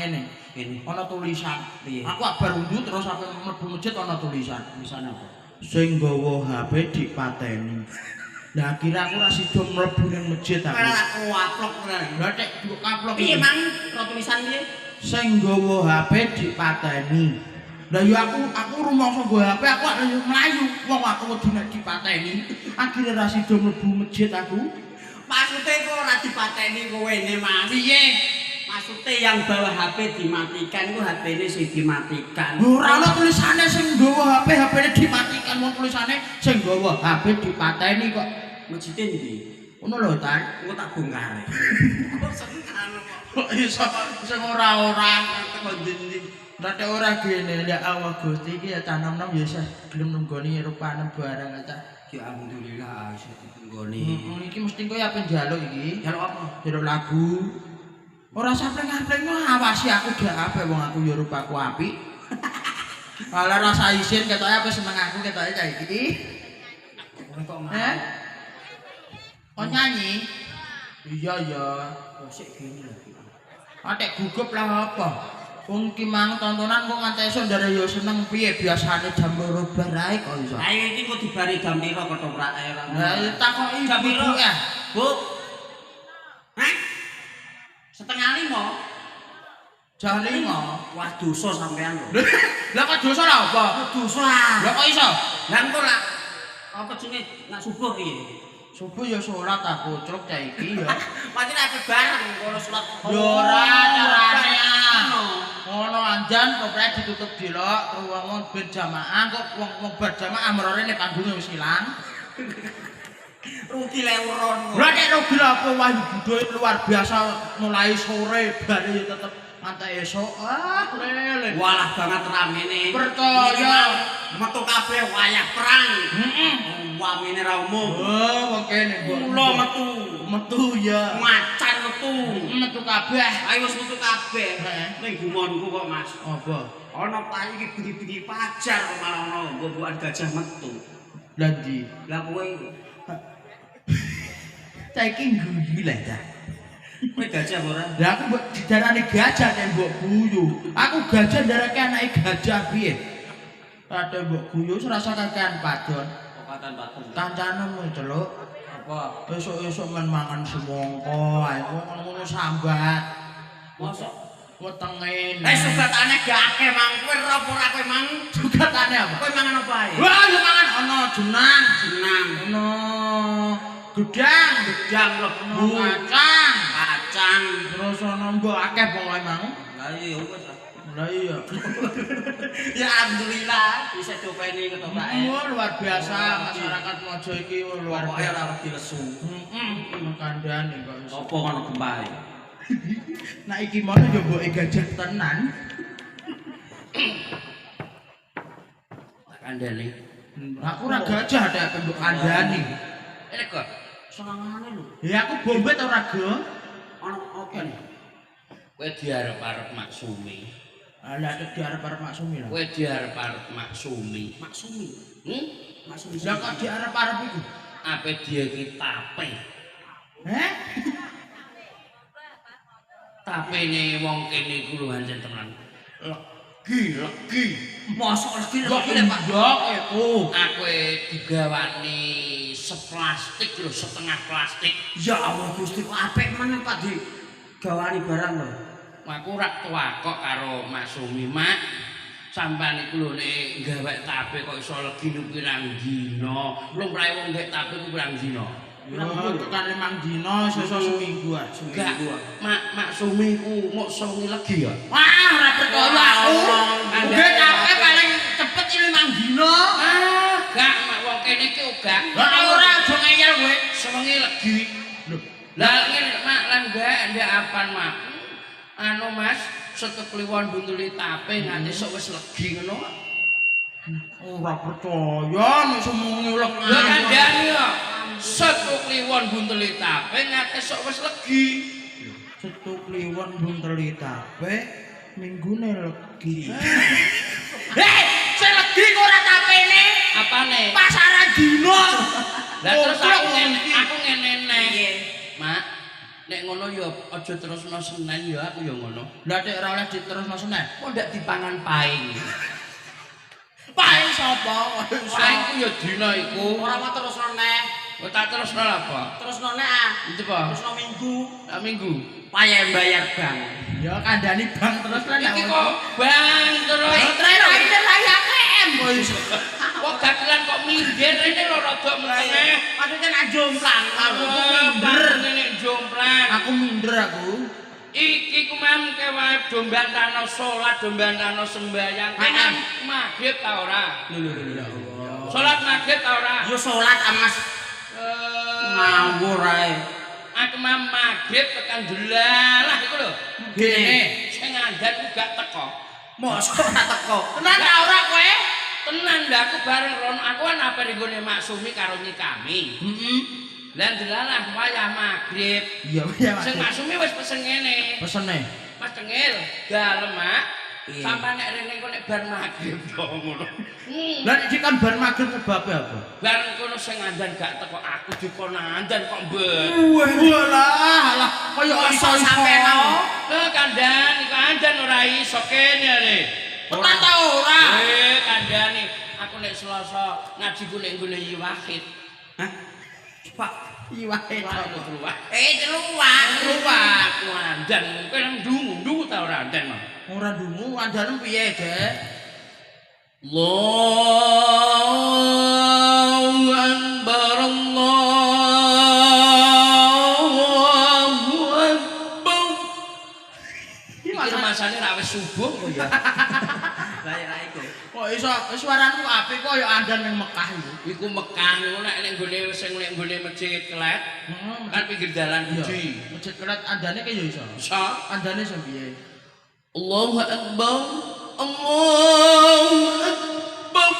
ngene. Ana tulisan. Aku bar undu terus aku mlebu masjid ana tulisan. Tulisan apa? Sing nggawa HP dipateni. Lah akhirnya aku ora sida mlebu ning masjid aku. Ora aku aplok tenan. Lah tek kaplok. Piye mang tulisan piye? Sing nggawa HP dipateni. Lah ya aku rumangsa nggawa HP aku mlayu wong aku wedi nek dipateni. Akhire ra sida mlebu masjid aku. Maksude kok ora dipateni kowe ne Mas. Piye? Maksude yang bawa HP dimatikan ku HP-ne sing dimatikan. Ora ana tulisane sing nggawa HP HP-ne dimatikan wong tulisane sing nggawa HP dipateni kok. Masjid ndi? Ngono lho Tan. Engko tak bongkar. Kok seneng Kok iso sing ora-ora teko ndi. Nek ora gene ya Allah Gusti iki ya cah nom-nom ya iso gelem nunggoni rupane barang cah. Ya alhamdulillah iso ditunggoni. Iki mesti kowe ape njaluk iki? Jaluk apa? Njaluk lagu. Ora sapleng-apleng awasi aku dak ape wong aku ya rupaku apik. Ala rasa isin ketoke apa seneng aku ketoke cah iki. Kok mau? Oh nyanyi? Iya ya. Kok sik gini lagi. Atek gugup lah apa? Wong ki mang tontonan kok nganti esuk ndare ya seneng piye biasane jam 2 bar ae kok iso. Ayo iki kok dibari jam piro ketoprak ae ora. Lah takoki jam piro ya. Bu. Hah? Setengah 5. Jam 5. Wah dosa sampean lho. Lah kok dosa lah apa? Dosa lah. Lah kok iso? Lah engko lah apa jenenge nak subuh piye? Subuh ya salat aku cuk cah iki ya. Pancen ape bareng kono salat. Yo ora carane. Ngono anjan koprek ditutup delok terus wong ben jamaah kok wong bar jamaah merone nek panggunge wis ilang. Rugi le uron. Lah nek rugi apa wah budhe luar biasa mulai sore bare ya tetep nganti esuk. Ah lele. Walah banget ramene. Percaya metu kabeh wayah perang. Heeh. Wamine ra umum. Oh, wong kene Mula metu. metu ya. Macan metu. Metu kabeh. Ayo wis metu kabeh. Heeh. Ning gumonku kok Mas. Apa? Ana payu iki bengi-bengi pajar kok malah ana mbuh-mbuhan gajah metu. Lah ndi? Lah kowe Saiki guyu lah ta. kowe gajah ora? Lah aku mbok didarani gajah nek mbok guyu. Aku gajah ndarake anake gajah piye? Ate mbok guyu serasa kakean padon. Kokatan Pak. Kancanemu celuk. Apa? Esuk-esuk men mangan semongko ae ngono sambat. Mosok Wetenge. sugatane gak akeh mang. Kowe ora ora kowe mang. Sugatane apa? Kowe mangan apa ae? Wah, yo mangan ana jenang. Senang. Ono gedang, Gedang lebu. kacang. Kacang. Terus ana mbok akeh pokoke mang. Lah iya wis. Lah iya. Ya alhamdulillah bisa dopeni ketoprake. Luar biasa masyarakat Mojo iki luar Pokoke biasa. ora wedi lesu. Kandhane kok iso. Apa ngono gembare? Nah iki mono yo mboke gajah tenan. Tak kandhani. Aku ora gajah nek mbok kandhani. Enek kok. Sangane lho. Ya aku bombet ora go. Ana apa nih? Kowe diarep-arep maksumi. Lah nek diarep-arep maksumi lho. Kowe diarep-arep maksumi. Maksumi. Maksumi. Lah kok diarep-arep iku? Ape dia iki tape. Heh? Tapene wong kene iku lho anjen tenan. Legi. Mosok legi Kok legi Pak. ndok iku. Aku digawani seplastik lho, setengah plastik. Ya Allah Gusti kok apik men Pak Di. Gawani barang lho. Aku rak tuwakok karo Mak Sumi, Mak. Sampeyan iku lho nek gawe tape kok iso legi nu pirang dina. Lumrahe wong gawe tape ku pirang dina. Ya tekan 5 dina sesuk seminggu ah. Enggak, Mak Sumi ku mok sewengi legi ya. Wah, ora percaya aku. Nggih tape paling cepet 5 dina. Gak, Mak wong kene iki uga. Lah ora aja ngeyel kowe. Sewengi legi. Lho, Lah ngene Mak lan ndek apan Mak. Anu Mas, setek kliwon buntuli tape nganti sok wis legi ngono. ora percaya nek semungi legi. Lha kandhani kok. Setek kliwon buntuli tape nganti sok wis legi. Setu kliwon bunteli tape minggune legi. Sing legi kok ora tapene. Apane? Pasaran dina. Lah terus aku ngene nek. Mak, Nek ngono ya aja terusno Senen ya aku ya ngono. Lah nek ora oleh diterusno Senen. Kok ndak dipangan paing. Paing sapa? Paing ku ya dina iku. Ora mau terusno neh. Kok tak terusno apa? Terusno neh ah. Itu apa? Terusno minggu. Tak minggu. Payah bayar bank. Ya kandhani bang terus lan. Iki kok bang terus. Trainer lagi ATM kok iso. Kok dagelan kok minggir rene lho rada meneh. Maksudnya nak jomplang. Aku minder nek jomplang. Aku minder aku. Iki ku mamke wae do mbantano salat, do mbantano sembahyang. Kan maghrib ta ora? Ya Allah. Salat maghrib ta ora? Yo salat Mas. Ngawur ae. Aku maghrib tekan delalah iku lho. Gene Sing ngandhan ku gak teko. Mosok ora teko. Tenan ta ora kowe? Tenan ndak aku bareng rono aku kan apa nggone Maksumi karo Nyikami. Heeh. Lah delalah wayah maghrib. Iya iya. Sing Maksumi wis pesen ngene. Pesene. Mas Tengil, dalem mak. Iya. Sampai nek rene kok nek bar maghrib to ngono. Lah iki kan bar maghrib sebabe apa? Bareng kono sing ngandan gak teko aku dikon ngandan kok mbet. Walah, kaya iso sampean. Kandhan iku andan ora iso kene re. Ora ta ora. Kandhane aku nek Selasa ngaji ku nek nggone Wahid. Hah? Pak, Iwae Aku to. terus celuwak. aku andan kowe nang ndungu ta ora andan mah. Ora dungu andane piye, Dek? Allahu Akbar Allahu Akbar. Iki masane ra wis subuh kok ya. Lah ya iku. Kok iso suaramu apik kok ya andan ning Mekah iku. Iku Mekah niku nek nggone sing nek nggone masjid Klet kan pinggir dalan gede. Masjid Kelet andane ki ya iso. Iso. Andane sing piye? Allahu Akbar. Allahu Akbar.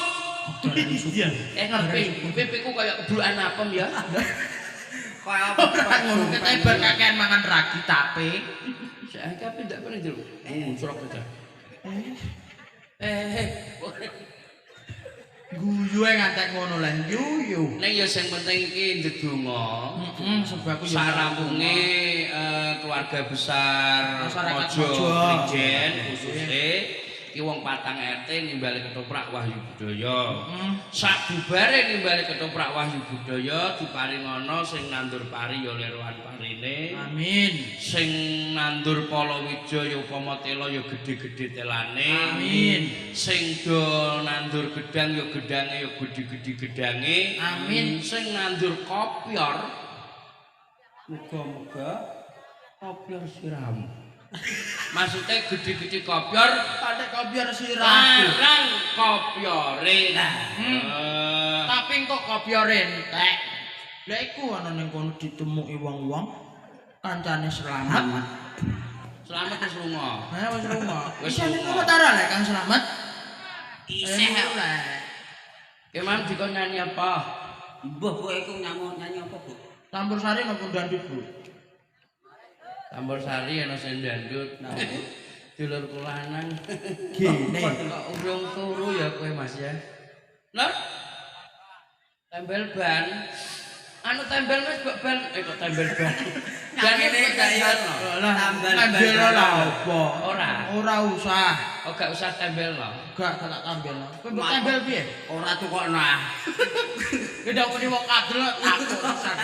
Iya. Ngerti. Pipiku kaya kedukan apem ya. Kaya Ora ngono ketebar kakean mangan ragi tape. Saiki apa ndak pernah jero. Surok aja. Guyu ngantek ngono lah guyu. Nek ya sing penting iki ndedonga. Heeh, sebab aku ya Sarampunge keluarga besar Masyarakat Mojo Mojo. Prijen khususnya iki wong patang RT nimbali ketoprak Wahyu Budaya. Sak bubare nimbali ketoprak Wahyu Budaya diparingono sing nandur pari ya lerohan parine. Amin. Sing nandur palawija ya upama tela ya gedhe-gedhe telane. Amin. Sing do nandur gedang ya gedange ya gedhe-gedhe gedange. Amin. Sing nandur kopior muga-muga kopior siramu. Maksudnya gede-gede kopior Padek kopior sirah. larang kopiore. Tapi kok kopior entek. Lah iku ana ning kono ditemuki wong-wong kancane selamat. Selamat wis lunga. Ha wis lunga. Wis Wis ning lunga. kono tara lek Kang Selamat. isih lah. Kemam dikon nyanyi apa? mbah kok iku nyanyi apa, Bu? Campur sari napa dandut, Bu? Tambor sari ana sing dandut. Dulur kulanang. Gene. Kok urung turu ya kowe Mas ya. Lho. Tembel ban. Anu tembel wis kok ban kok tembel ban. Ban Ngene iki kaya Lah tambel lah apa? Ora. Ora usah. Oh gak usah tembel lho. Gak tak tambel. Kowe mbok tambel piye? Ora tukokno ah. Kita muni wong kadel aku pisan.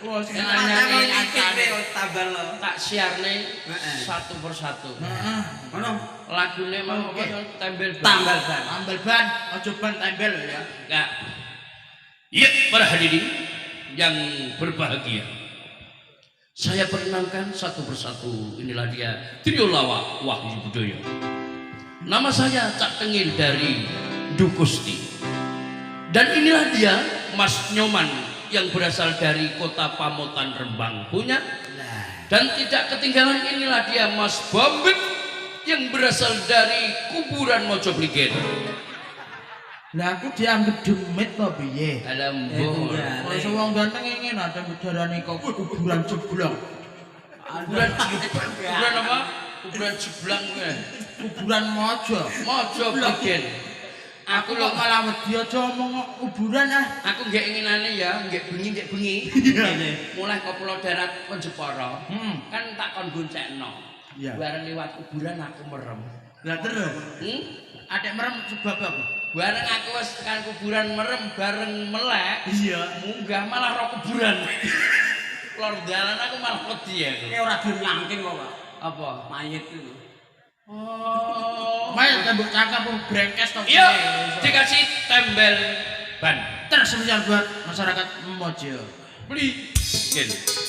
Wah sing Nyanyi ancane. tambal lo. Tak siarne Heeh. satu persatu. Heeh. Ngono. Lagune mau apa tembel ban. Tambal ban. Tambel ban, aja ban tembel ya. Enggak. Ya, para hadirin yang berbahagia. Saya perkenalkan satu persatu. Inilah dia Trio Lawak Wahyu Budaya. Nama saya Cak Tengil dari Dukusti. Dan inilah dia Mas Nyoman yang berasal dari kota Pamotan Rembang punya. Dan tidak ketinggalan inilah dia Mas Bambit yang berasal dari kuburan Mojopligen. Lah aku dianggep demit to piye? Dalam bohong. Wis wong ganteng ngene ada darani kok kuburan jeblok. Kuburan apa? Kuburan jeblang kuwi. Kuburan mojo. Mojopligen. Aku kok malah wedi aja omong kuburan ah. Aku nggak inginane ya, nggak bengi. Mulai ke Pulau Darat Penjepara. Kan tak kon goncekno. Iya. Bareng liwat kuburan aku merem. Lah terus. Adek merem sebab apa? Bareng aku wis tekan kuburan merem bareng melek. Iya. Munggah malah ro kuburan. Lor dalan aku malah wedi ya. Kayak ora dinyangking kok, Pak. Apa? Mayit itu. Oh. Main tembok cakap brengkes to. Iya, dikasih tembel ban. Terspesial buat masyarakat Mojo. Beli. Gini.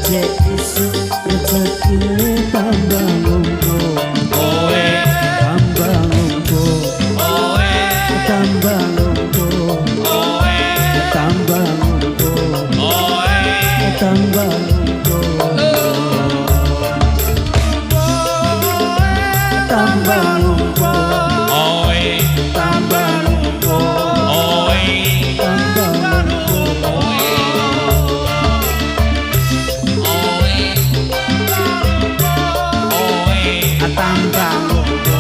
cek isuk rezekine tambah monggo Oe, tambah monggo oe, tambah monggo oe, tambah monggo oe. tambah monggo tambah monggo Oe, tambah monggo oe, tambah monggo tambah monggo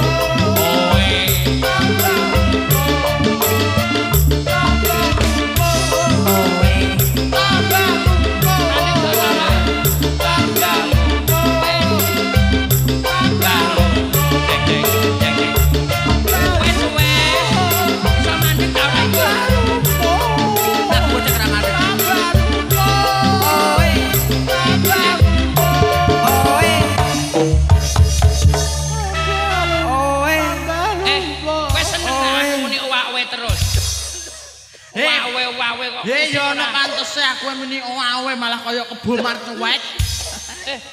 Wawe kok. He yo ana pantese aku muni oawe malah kaya kebo marcuwek.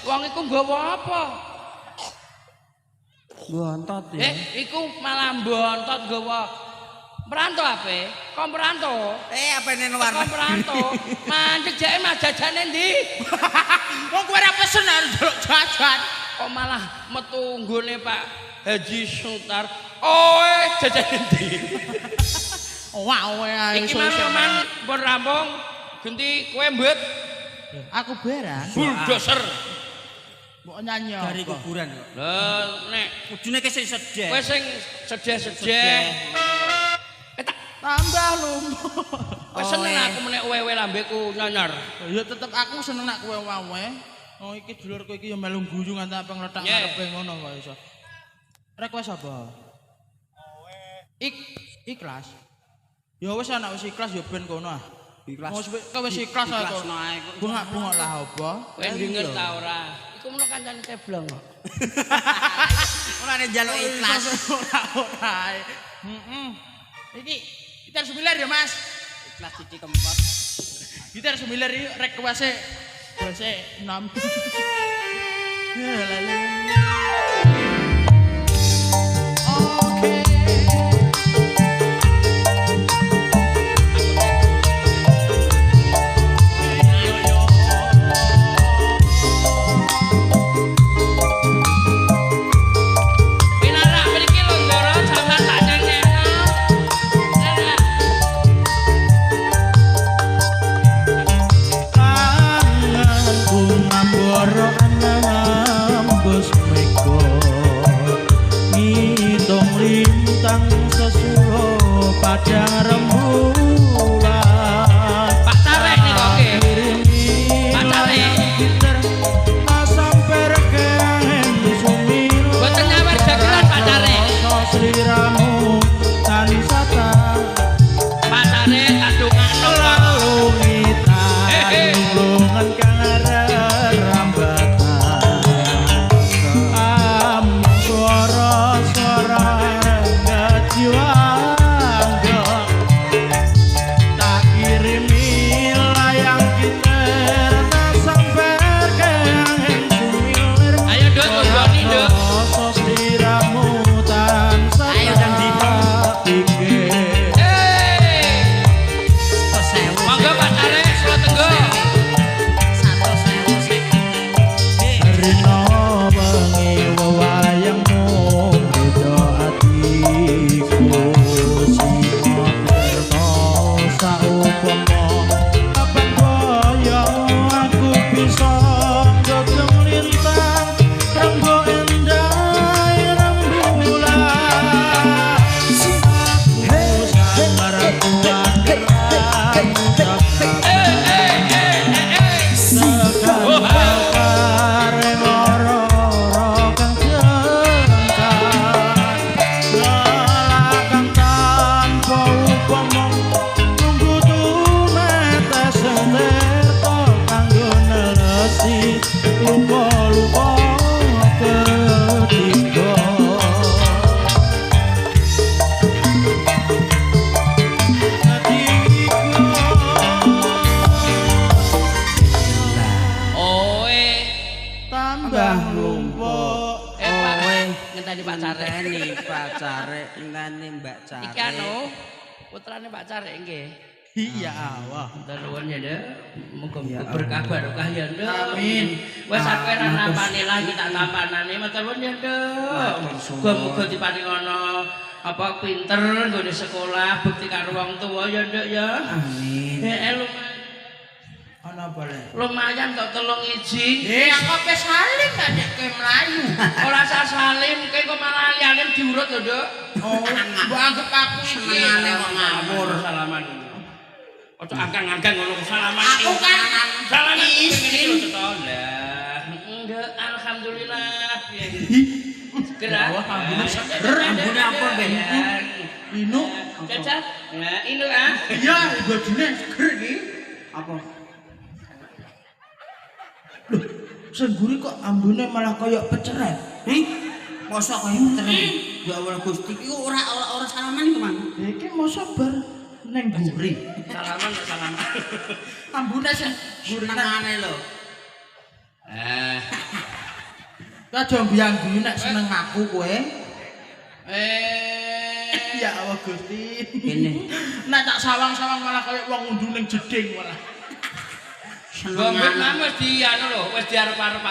Wong iku nggawa apa? bontot ya Iku malah mbontot nggawa meranto ape? Kok meranto? Apa ini Kok meranto? Mandek jake mah jajane ndi? Wong kowe ora pesen njaluk jajan. Kok malah metu nggone Pak Haji Sultan. Oe jajane ndi? Oawe ae Iki man pun rampung genti kowe mbet aku beran. bulldozer. Mbok nyanyi dari apa? kuburan kok. Lah nek Kudune ke sing sedeh. kowe sing sedeh-sedeh. Tak Tambah lumpuh. kowe seneng aku menek wewe lambeku nyanyar. Ya tetep aku seneng nek kowe wawe. Oh iki dulurku iki ya melu guyu nganti apa ngletak Yeah. ngarepe ngono kok iso. Request apa? Ikhlas. Ya wis anak wis ikhlas ya ben kono ah. Ikhlas. Kowe wis ikhlas ae kok. Ikhlasno ae kok. Bungak-bungak lah apa? Kowe denger ta ora? Iku menawa kancane teblong kok. Ora nek njaluk ikhlas. Ora. Heeh. Iki gitar semilir ya Mas. Ikhlas Siti Kempot. Gitar semilir iki request-e bose 6. Ya la la. Oke. Pinarak mriki lho ndoro sampean tak nyanyino. Nenek. anganku ngamboro anambus meko ngidong lintang sesulo padang rembulan Pak Tarek nih kok nggih. Pak Tarek. sampai reken sumil Boten nyawer dagelan Pak Tarek. sliramu tanisata Pak Tarek tak dongakno kok. lalu ngitan lungan kang rambatan amung suara-suara ngajiwangga tak kirimi layang kita sampai ke angin sumilir Ayo Duk tunggoni Duk. rasa sliramu tansah Ayo, Dang Dito. pikir Monggo Pak Tarek kula tenggo. Rino bengi wewayangmu beda atiku simo terno saupama kapan boyong aku bisa gogem lintang renggo endah rembulan aku sangar kuat Lupa-lupa ketiga Oe Mbah Lumpuk. Pak, Kowe ngenteni pacare. pacare ngene Mbak Care. Iki anu putrane Pak Care nggih. Iya Allah. Nuwun ya, Nduk. Muga-muga Ya berkah barokah ya, Nduk. Amin. Wes aku ora nampani lagi tak tampanane matur nuwun ya, Nduk. Muga-muga diparingono apa pinter nggone sekolah, bukti karo wong tuwa ya, Nduk ya. Amin. Lumayan. Ana boleh. Lumayan kok telung iji. Aku pe salim ta nek ke Melayu. Ora usah salim, kowe kok malah liane diurut lho, Nduk. Oh, mbok anggap aku iki. Senengane kok ngawur. Salaman. Ojo angkang-angkang ngono salaman. Aku kan salaman izin. Lah, Nduk, alhamdulillah. Ya Allah, ambune seger. Ambune apa, Ben? Inu. Cacat. Nah, ini ah. Iya, bodine seger iki. Apa? Loh, sengguri kok ambune malah kaya peceret. Mosok kaya putere. Ya Allah Gusti, iku ora salaman iku, Mang. Iki mosok bar neng guri. Salaman kok salaman. Ambune sing gurine. Senengane lho. Aja mbiang-guyu nek seneng aku kowe. Ya Allah Gusti. Kene. Nek tak sawang-sawang malah kaya wong undu ning jeding malah. Gombe wis di anu lho, wis diarep-arep